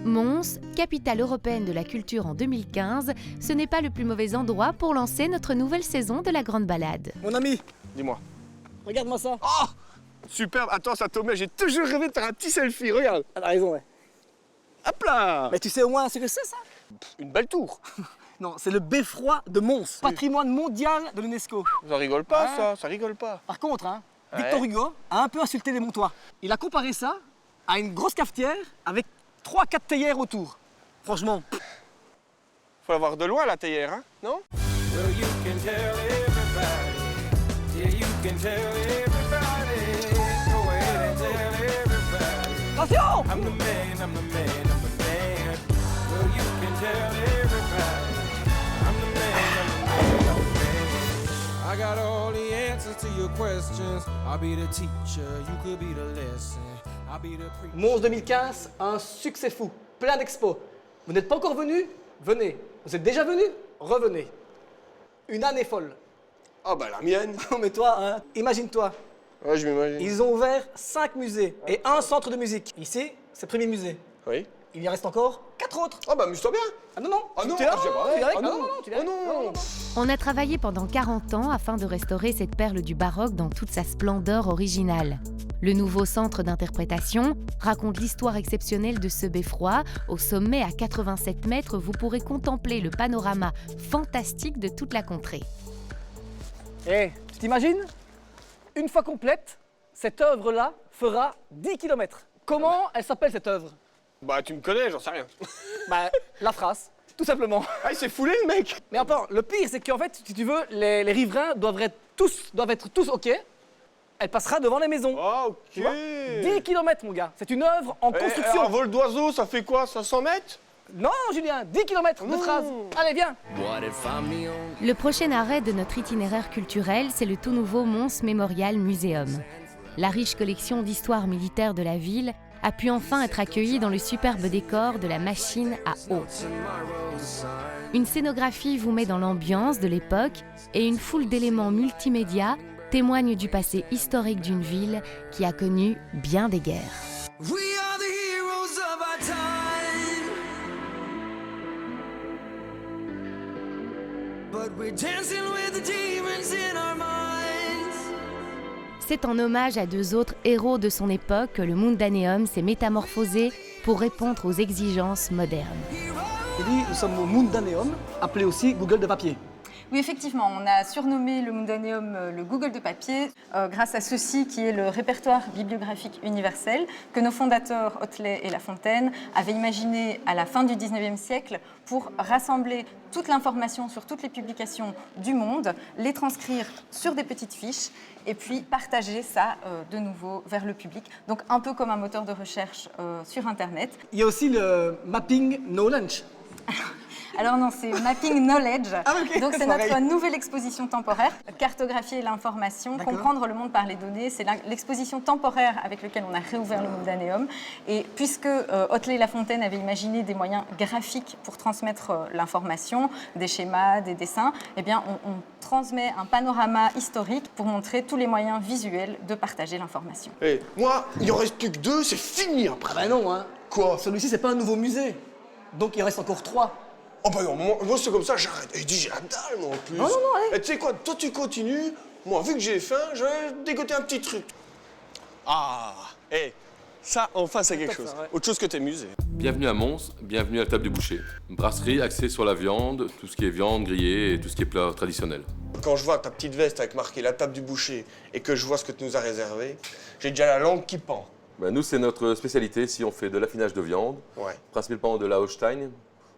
Mons, capitale européenne de la culture en 2015, ce n'est pas le plus mauvais endroit pour lancer notre nouvelle saison de la Grande Balade. Mon ami, Dis-moi. regarde-moi ça. Oh, superbe. Attends, ça Thomas, j'ai toujours rêvé de faire un petit selfie, regarde. Elle a raison, ouais. Hop là. Mais tu sais au moins ce que c'est, ça? Une belle tour. Non, c'est le beffroi de Mons, patrimoine mondial de l'UNESCO. Ça rigole pas, ça rigole pas. Par contre, Ouais. Victor Hugo a un peu insulté les Montois. Il a comparé ça à une grosse cafetière avec 3-4 théières autour. Franchement, Faut la voir de loin, la théière, hein, non? Well, you can tell everybody. Yeah, you can tell everybody. Go ahead and tell everybody. attention! I'm the man, I'm the man, I'm the man. Well, you can tell everybody. I'm the man, I'm the man, I'm the man. I got all the answers to your questions. I'll be the teacher, you could be the lesson. I'll be the preacher. Mons 2015, un succès fou, plein d'expos. Vous n'êtes pas encore venu? Venez. Vous êtes déjà venu? Revenez. Une année folle. Ah bah la mienne. Non mais toi, imagine-toi, Ouais, je m'imagine. ils ont ouvert 5 musées et un centre de musique. Ici, c'est le premier musée. Oui. Il y en reste encore 4 autres. Ah bah amuse-toi bien. Ah non, non, Ah non, tu es là, je sais pas. tu es avec Ah nous. non, tu es avec nous. oh non. On a travaillé pendant 40 ans afin de restaurer cette perle du baroque dans toute sa splendeur originale. Le nouveau centre d'interprétation raconte l'histoire exceptionnelle de ce beffroi. Au sommet, à 87 mètres, vous pourrez contempler le panorama fantastique de toute la contrée. Eh, tu t'imagines? Une fois complète, cette œuvre-là fera 10 km. Comment elle s'appelle cette œuvre? Bah tu me connais, j'en sais rien. Bah, la phrase, tout simplement. Ah, il s'est foulé le mec. Mais encore, le pire, c'est qu'en fait, si tu veux, les riverains doivent être tous OK. Elle passera devant les maisons. Ah ok. Tu vois 10 km, mon gars. C'est une œuvre en construction. Un vol d'oiseau, ça fait quoi? 500 mètres? Non, Julien, 10 km de Non. phrase. Allez, viens. Le prochain arrêt de notre itinéraire culturel, c'est le tout nouveau Mons Memorial Museum. La riche collection d'histoire militaire de la ville a pu enfin être accueillie dans le superbe décor de la machine à eau. Une scénographie vous met dans l'ambiance de l'époque et une foule d'éléments multimédia témoignent du passé historique d'une ville qui a connu bien des guerres. We are the heroes of our time. But we're dancing with the demons in our minds. C'est en hommage à deux autres héros de son époque que le Mundaneum s'est métamorphosé pour répondre aux exigences modernes. Il dit, nous sommes au Mundaneum, appelé aussi Google de papier. Oui, effectivement, on a surnommé le Mundaneum le Google de papier grâce à ceci qui est le répertoire bibliographique universel que nos fondateurs Hotelet et La Fontaine avaient imaginé à la fin du 19e siècle pour rassembler toute l'information sur toutes les publications du monde, les transcrire sur des petites fiches et puis partager ça de nouveau vers le public. Donc un peu comme un moteur de recherche sur Internet. Il y a aussi le Mapping Knowledge. Alors non, c'est Mapping Knowledge. Ah, ok, Donc c'est c'est notre pareil. nouvelle exposition temporaire. Cartographier l'information, D'accord. comprendre le monde par les données. C'est l'exposition temporaire avec laquelle on a réouvert le Mundaneum. Et puisque Hotelet et La Fontaine avaient imaginé des moyens graphiques pour transmettre l'information, des schémas, des dessins, eh bien on transmet un panorama historique pour montrer tous les moyens visuels de partager l'information. Eh, moi, il en reste plus que 2, c'est fini après. Ah bah non, hein. Quoi? Celui-ci, c'est pas un nouveau musée. Donc il en reste encore 3. Oh bah non, moi c'est comme ça, j'arrête. Et dis, j'ai la dalle, moi, en plus. Non, non, non, allez. Et tu sais quoi, toi tu continues, moi, vu que j'ai faim, je vais dégoter un petit truc. Ah, ça, enfin, c'est quelque top, chose. ça, ouais. Autre chose que tes musées. Bienvenue à Mons, bienvenue à la table du boucher. Une brasserie axée sur la viande, tout ce qui est viande grillée et tout ce qui est plat traditionnel. Quand je vois ta petite veste avec marqué la table du boucher et que je vois ce que tu nous as réservé, j'ai déjà la langue qui pend. Ben, nous, c'est notre spécialité. Si on fait de l'affinage de viande, Ouais. principalement de la Holstein.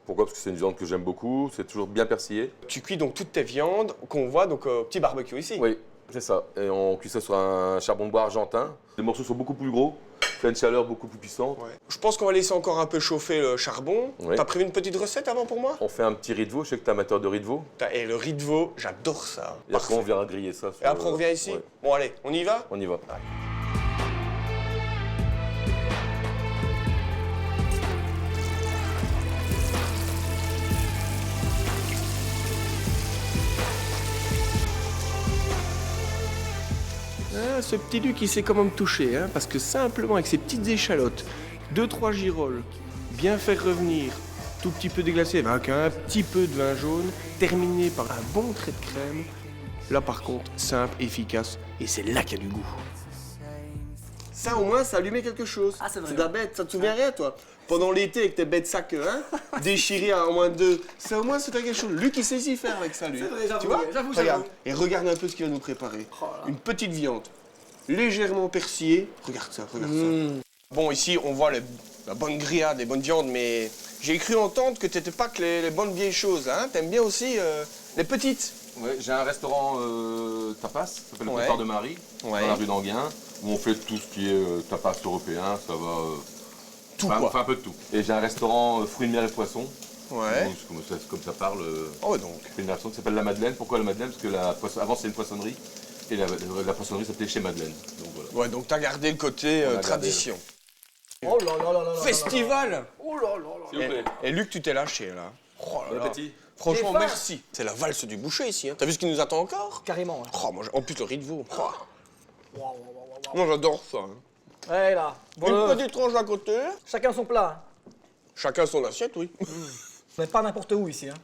Pourquoi? Parce que c'est une viande que j'aime beaucoup, c'est toujours bien persillé. Tu cuis donc toutes tes viandes qu'on voit donc au petit barbecue ici. Oui, c'est ça. Et on cuit ça sur un charbon de bois argentin. Les morceaux sont beaucoup plus gros, il y a une chaleur beaucoup plus puissante. Ouais. Je pense qu'on va laisser encore un peu chauffer le charbon. Oui. T'as prévu une petite recette avant pour moi? On fait un petit riz de veau, je sais que t'es amateur de riz de veau. Et le riz de veau, j'adore ça. Et après, on viendra griller ça. Et après, on revient ici? Ouais. Bon, allez, on y va? On y va. Ah, ce petit Luc, il sait comment me toucher, hein, parce que simplement avec ses petites échalotes, 2-3 girolles, bien faire revenir, tout petit peu déglacé avec un petit peu de vin jaune, terminé par un bon trait de crème. Là par contre, simple, efficace, et c'est là qu'il y a du goût. Ça au moins, ça allumait quelque chose. Ah, c'est vrai. C'est de la bête, ça te souvient rien toi? Pendant l'été avec tes bêtes sacs, hein, déchirés à au moins 2, ça au moins c'était quelque chose. Luc il sait s'y faire avec ça lui. C'est vrai, j'avoue, Tu vois? j'avoue. Regarde, et regarde un peu ce qu'il va nous préparer. Une petite viande, légèrement persillée. Regarde ça, regarde ça. Bon, ici on voit la bonne grillade, les bonnes viandes, mais j'ai cru entendre que t'étais pas que les bonnes vieilles choses, hein. T'aimes bien aussi les petites. Ouais, j'ai un restaurant tapas, ça s'appelle le Comptoir de Marie, Ouais. dans la rue d'Anguin, où on fait tout ce qui est tapas européen, ça va... Tout enfin, quoi. on fait un peu de tout. Et j'ai un restaurant fruits de mer et poissons, Ouais. donc, comme ça parle, Oh donc. fruits de mer et poissons, qui s'appelle la Madeleine. Pourquoi la Madeleine? Parce que avant c'était une poissonnerie, et la poissonnerie s'appelait chez Madeleine. Donc voilà. Ouais, donc t'as gardé le côté On a gardé, tradition. Oh là là là là là. Festival. Oh là là là. S'il vous plaît. Et Luc, tu t'es lâché là. Oh là Bon là. appétit. Franchement, J'ai faim. merci. C'est la valse du boucher ici. Hein. T'as vu ce qui nous attend encore? Carrément. Ouais. Oh, moi, en plus, le riz de veau. Oh. Waouh, waouh, waouh, waouh. Moi, j'adore ça. Hein. Ouais, là. Bon, Une petite tranche à côté. chacun son plat. Chacun son assiette, oui. Mais pas n'importe où ici. Hein.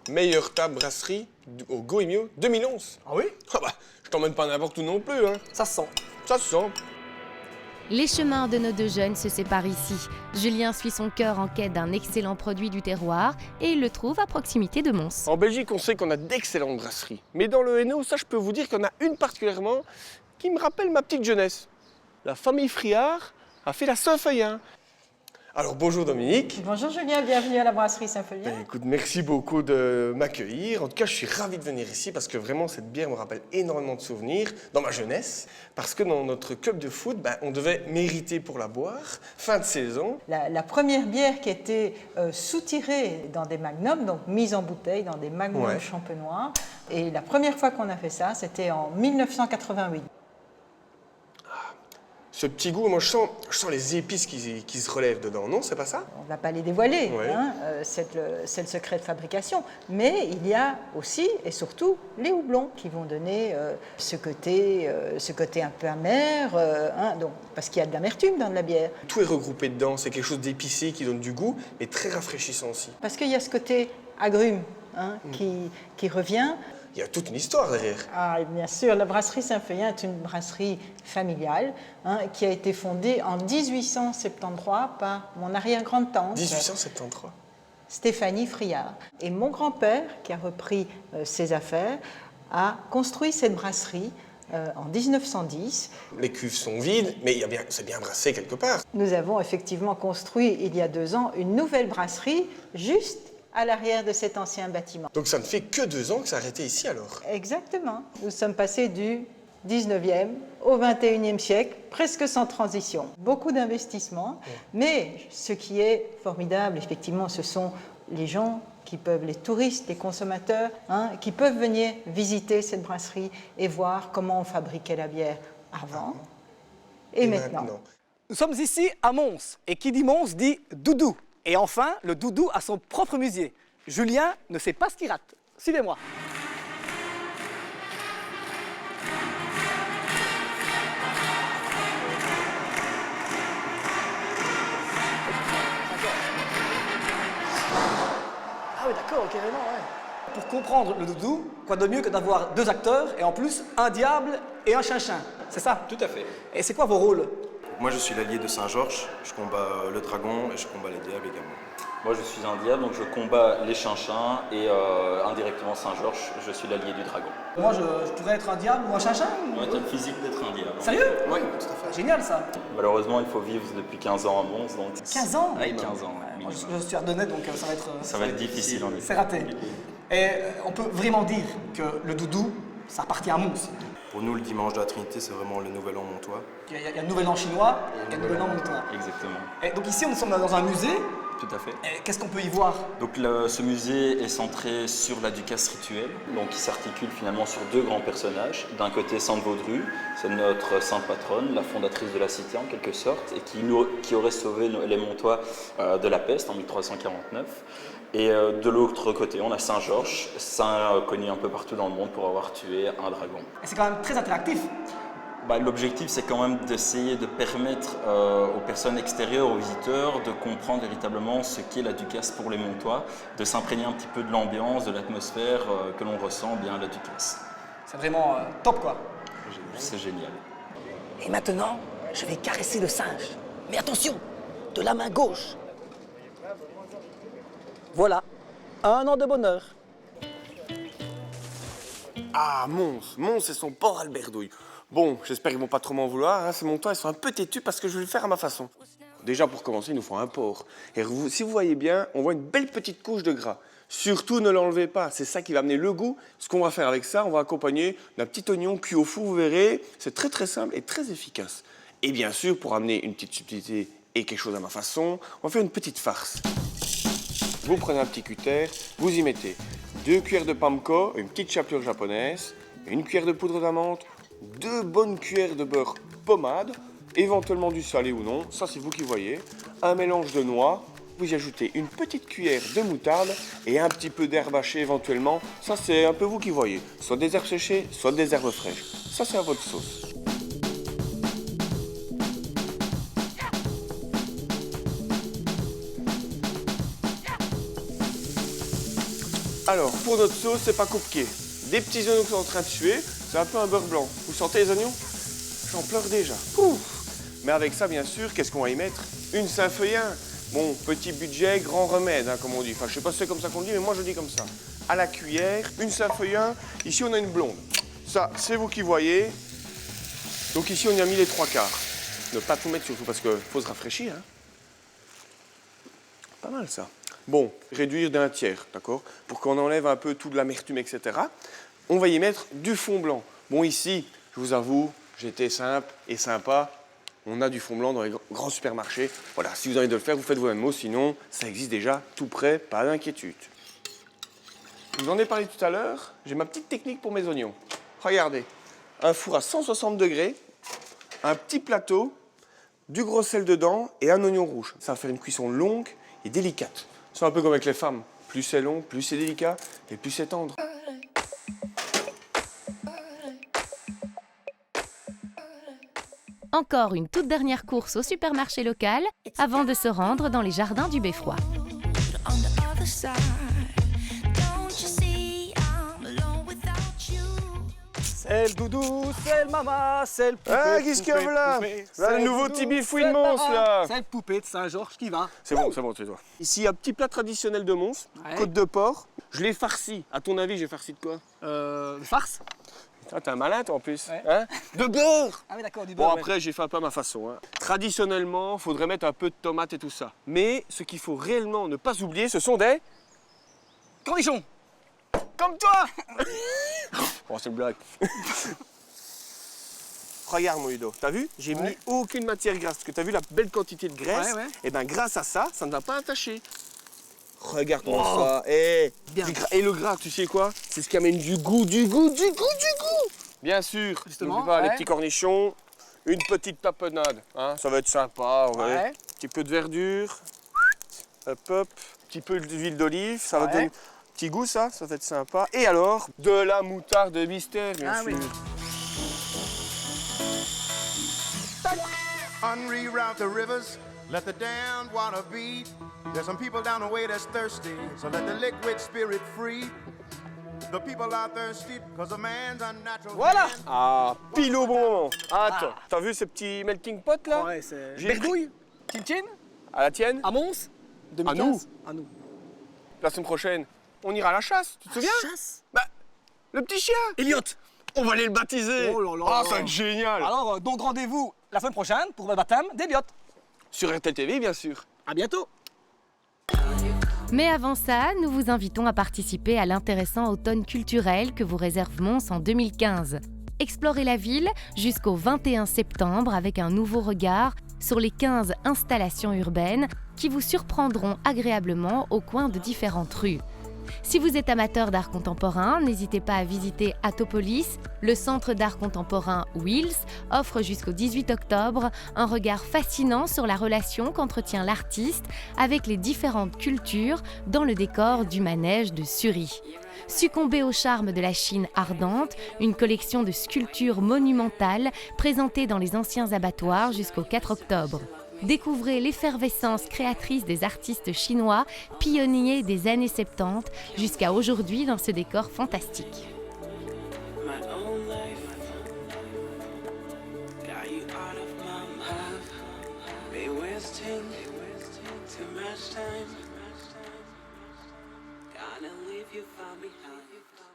Meilleure table brasserie au Goemio 2011. Ah oui? Ah bah, je t'emmène pas n'importe où non plus. Hein. Ça se sent. Ça se sent. Les chemins de nos deux jeunes se séparent ici. Julien suit son cœur en quête d'un excellent produit du terroir et il le trouve à proximité de Mons. En Belgique, on sait qu'on a d'excellentes brasseries. Mais dans le Hainaut, ça, je peux vous dire qu'il y en a une particulièrement qui me rappelle ma petite jeunesse. La famille Friard a fait la Saint-Feuillin. Alors, bonjour Dominique. Bonjour Julien, bienvenue à la brasserie Saint-Feuillin. Ben, écoute, merci beaucoup de m'accueillir. En tout cas, je suis ravi de venir ici parce que vraiment, cette bière me rappelle énormément de souvenirs dans ma jeunesse. Parce que dans notre club de foot, ben, on devait mériter pour la boire. Fin de saison. La première bière qui a été soutirée dans des magnums, donc mise en bouteille dans des magnums Ouais. champenois. Et la première fois qu'on a fait ça, c'était en 1988. Ce petit goût, moi, je sens les épices qui se relèvent dedans. Non, c'est pas ça? On ne va pas les dévoiler, Ouais. hein, c'est le secret de fabrication. Mais il y a aussi et surtout les houblons qui vont donner ce côté un peu amer, hein, donc, parce qu'il y a de l'amertume dans de la bière. Tout est regroupé dedans. C'est quelque chose d'épicé qui donne du goût, mais très rafraîchissant aussi. Parce qu'il y a ce côté agrume hein, qui revient. Il y a toute une histoire derrière. Ah, bien sûr, la brasserie Saint-Feuillin est une brasserie familiale hein, qui a été fondée en 1873 par mon arrière-grande-tante. 1873. Stéphanie Friard. Et mon grand-père, qui a repris ses affaires, a construit cette brasserie en 1910. Les cuves sont vides, mais c'est bien brassé quelque part. Nous avons effectivement construit, il y a 2 ans, une nouvelle brasserie juste à l'arrière de cet ancien bâtiment. Donc ça ne fait que 2 ans que ça a arrêté ici alors. Exactement. Nous sommes passés du 19e au 21e siècle, presque sans transition. Beaucoup d'investissements, mais ce qui est formidable, effectivement, ce sont les gens qui peuvent, les touristes, les consommateurs, hein, qui peuvent venir visiter cette brasserie et voir comment on fabriquait la bière avant et maintenant. Nous sommes ici à Mons. Et qui dit Mons dit doudou. Et enfin, le doudou a son propre musée. Julien ne sait pas ce qu'il rate. Suivez-moi. Ah oui, d'accord, carrément, ouais. Pour comprendre le doudou, quoi de mieux que d'avoir 2 acteurs et en plus un diable et un chinchin. C'est ça? Tout à fait. Et c'est quoi vos rôles? Moi, je suis l'allié de Saint-Georges. Je combats le dragon et je combats les diables également. Moi, je suis un diable, donc je combats les chinchins et indirectement Saint-Georges, je suis l'allié du dragon. Moi, je pourrais être un diable ou un chinchin? Ouais, t'as le physique d'être un diable. Sérieux? Oui, tout à fait. Génial ça. Malheureusement, il faut vivre depuis 15 ans à Mons, donc... 15 ans? Oui, 15 ans. Moi, je suis ardennais, donc ça va être... Ça va être difficile en effet. C'est raté. Et on peut vraiment dire que le doudou, ça appartient à Mons. Pour nous, le dimanche de la Trinité, c'est vraiment le nouvel an montois. Il y a le nouvel an chinois et le nouvel an montois. Exactement. Et donc ici, nous sommes dans un musée. Tout à fait. Et qu'est-ce qu'on peut y voir? Donc ce musée est centré sur la ducasse rituelle, donc il s'articule finalement sur 2 grands personnages. D'un côté, Sainte Vaudrue, c'est notre sainte patronne, la fondatrice de la cité en quelque sorte, et qui aurait sauvé les Montois de la peste en 1349. Et de l'autre côté, on a Saint-Georges, saint connu un peu partout dans le monde pour avoir tué un dragon. Et c'est quand même très interactif. L'objectif, c'est quand même d'essayer de permettre aux personnes extérieures, aux visiteurs, de comprendre véritablement ce qu'est la Ducasse pour les Montois, de s'imprégner un petit peu de l'ambiance, de l'atmosphère que l'on ressent bien à la Ducasse. C'est vraiment top, quoi. C'est génial. Et maintenant, je vais caresser le singe. Mais attention, de la main gauche. Voilà, 1 an de bonheur. Ah, Mons et son port Alberdouille. Bon, j'espère qu'ils vont pas trop m'en vouloir, hein. Ces Montois, ils sont un peu têtus parce que je vais le faire à ma façon. Déjà, pour commencer, il nous faut un porc. Et si vous voyez bien, on voit une belle petite couche de gras. Surtout, ne l'enlevez pas, c'est ça qui va amener le goût. Ce qu'on va faire avec ça, on va accompagner d'un petit oignon cuit au four, vous verrez. C'est très très simple et très efficace. Et bien sûr, pour amener une petite subtilité et quelque chose à ma façon, on va faire une petite farce. Vous prenez un petit cutter, vous y mettez 2 cuillères de pamko, une petite chapelure japonaise, une cuillère de poudre d'amande, 2 bonnes cuillères de beurre pommade, éventuellement du salé ou non, ça c'est vous qui voyez, un mélange de noix, vous y ajoutez une petite cuillère de moutarde et un petit peu d'herbe hachée éventuellement, ça c'est un peu vous qui voyez, soit des herbes séchées, soit des herbes fraîches, ça c'est à votre sauce. Alors, pour notre sauce, c'est pas compliqué. Des petits oignons qui sont en train de suer, c'est un peu un beurre blanc. Vous sentez les oignons? J'en pleure déjà. Ouf. Mais avec ça, bien sûr, qu'est-ce qu'on va y mettre? Une Saint-Feuillin. Bon, petit budget, grand remède, hein, comme on dit. Enfin, je sais pas si c'est comme ça qu'on le dit, mais moi je dis comme ça. À la cuillère, une Saint-Feuillin. Ici, on a une blonde. Ça, c'est vous qui voyez. Donc ici, on y a mis les 3/4. Ne pas tout mettre surtout parce qu'il faut se rafraîchir. Hein. Pas mal ça. Bon, réduire d'un tiers, d'accord? Pour qu'on enlève un peu toute l'amertume, etc. On va y mettre du fond blanc. Bon, ici, je vous avoue, j'étais simple et sympa. On a du fond blanc dans les grands supermarchés. Voilà, si vous avez envie de le faire, vous faites vous-même. Sinon, ça existe déjà tout prêt, pas d'inquiétude. Je vous en ai parlé tout à l'heure. J'ai ma petite technique pour mes oignons. Regardez, un four à 160 degrés, un petit plateau, du gros sel dedans et un oignon rouge. Ça va faire une cuisson longue et délicate. C'est un peu comme avec les femmes. Plus c'est long, plus c'est délicat et plus c'est tendre. Encore une toute dernière course au supermarché local avant de se rendre dans les jardins du Beffroi. C'est le doudou, c'est le mama, c'est le poupée. Ah, qu'est-ce qu'il y a là? Là, le nouveau Tibi Fouille de Mons, là. C'est le poupée de Saint-Georges qui va. C'est bon, c'est toi. Ici, un petit plat traditionnel de Mons, côte de porc. Je l'ai farci. À ton avis, j'ai farci de quoi? Farce. Ah, t'es un malin, toi, en plus. Ouais. Hein? De beurre. Ah oui, d'accord, du beurre. Bon, après, j'ai fait un peu à ma façon. Hein. Traditionnellement, il faudrait mettre un peu de tomates et tout ça. Mais ce qu'il faut réellement ne pas oublier, ce sont des... cornichons. Comme toi. Oh, c'est une blague. Regarde, mon Ludo, t'as vu? J'ai mis aucune matière grasse. Parce que t'as vu la belle quantité de graisse? Ouais. Et bien, grâce à ça, ça ne va pas attacher. Regarde-moi ça. Et le gras, tu sais quoi? C'est ce qui amène du goût. Bien sûr, Justement, n'oublie pas les petits cornichons, une petite tapenade. Hein, ça va être sympa. Un petit peu de verdure. Hop, hop. Un petit peu d'huile d'olive. Ça va donner un petit goût, ça va être sympa. Et alors, de la moutarde de mystère, bien sûr. Oui. Unreroute the rivers, let the damned water beat. There's some people down the way that's thirsty, so let the liquid spirit free. The people are thirsty because of man's unnatural. Voilà. Ah, pile au bon moment. Attends, t'as vu ce petit melting pot là? Ouais, c'est... J'ai Berdouille. Chin-chin. À la tienne? À Mons. 2015. À nous. À nous. La semaine prochaine, on ira à la chasse, tu te souviens? Chasse. Bah, le petit chien. Elliot. On va aller le baptiser. Oh là là. Ah, ça va être génial. Alors, donc rendez-vous la semaine prochaine pour le baptême d'Elliot. Sur RTL TV, bien sûr. À bientôt. Mais avant ça, nous vous invitons à participer à l'intéressant automne culturel que vous réserve Mons en 2015. Explorez la ville jusqu'au 21 septembre avec un nouveau regard sur les 15 installations urbaines qui vous surprendront agréablement au coin de différentes rues. Si vous êtes amateur d'art contemporain, n'hésitez pas à visiter Atopolis. Le centre d'art contemporain Wills offre jusqu'au 18 octobre un regard fascinant sur la relation qu'entretient l'artiste avec les différentes cultures dans le décor du manège de Sury. Succombez au charme de la Chine ardente, une collection de sculptures monumentales présentées dans les anciens abattoirs jusqu'au 4 octobre. Découvrez l'effervescence créatrice des artistes chinois, pionniers des années 70 jusqu'à aujourd'hui dans ce décor fantastique. Gonna leave you far behind.